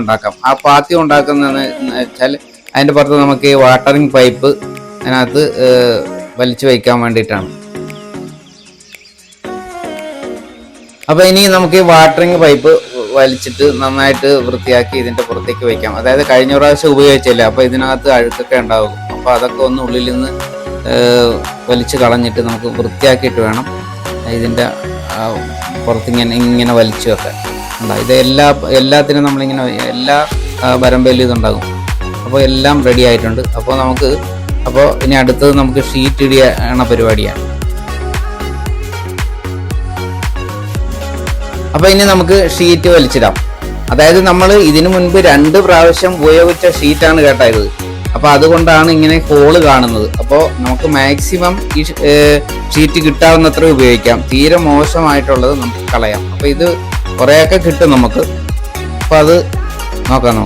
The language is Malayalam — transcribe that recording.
ഉണ്ടാക്കാം. ആ പാത്തി ഉണ്ടാക്കുന്നതെന്ന് വെച്ചാൽ അതിൻ്റെ പുറത്ത് നമുക്ക് ഈ വാട്ടറിങ് പൈപ്പ് അതിനകത്ത് വലിച്ചു വയ്ക്കാൻ വേണ്ടിയിട്ടാണ്. അപ്പോൾ ഇനി നമുക്ക് ഈ വാട്ടറിങ് പൈപ്പ് വലിച്ചിട്ട് നന്നായിട്ട് വൃത്തിയാക്കി ഇതിൻ്റെ പുറത്തേക്ക് വയ്ക്കാം. അതായത് കഴിഞ്ഞ പ്രാവശ്യം ഉപയോഗിച്ചില്ല, അപ്പോൾ ഇതിനകത്ത് അഴുക്കൊക്കെ ഉണ്ടാകും. അപ്പോൾ അതൊക്കെ ഒന്ന് ഉള്ളിൽ നിന്ന് വലിച്ചു കളഞ്ഞിട്ട് നമുക്ക് വൃത്തിയാക്കിയിട്ട് വേണം ഇതിൻ്റെ പുറത്തിങ്ങനെ വലിച്ചു വെക്കാൻ. ഇത് എല്ലാത്തിനും നമ്മളിങ്ങനെ എല്ലാ വരമ്പയിലും ഇതുണ്ടാകും. അപ്പോൾ എല്ലാം റെഡി ആയിട്ടുണ്ട്. അപ്പോൾ ഇനി അടുത്തത് നമുക്ക് ഷീറ്റ് ഇടിയാണ് പരിപാടിയാണ്. അപ്പോൾ ഇനി നമുക്ക് ഷീറ്റ് വലിച്ചിടാം. അതായത് നമ്മൾ ഇതിനു മുൻപ് 2 പ്രാവശ്യം ഉപയോഗിച്ച ഷീറ്റാണ് കേട്ടായത്. അപ്പോൾ അതുകൊണ്ടാണ് ഇങ്ങനെ ഹോള് കാണുന്നത്. അപ്പോൾ നമുക്ക് മാക്സിമം ഈ ഷീറ്റ് കിട്ടാവുന്നത്ര ഉപയോഗിക്കാം. തീരെ മോശമായിട്ടുള്ളത് നമുക്ക് കളയാം. അപ്പോൾ ഇത് കുറേയൊക്കെ കിട്ടും നമുക്ക്. അപ്പോൾ അത് നോക്കാം.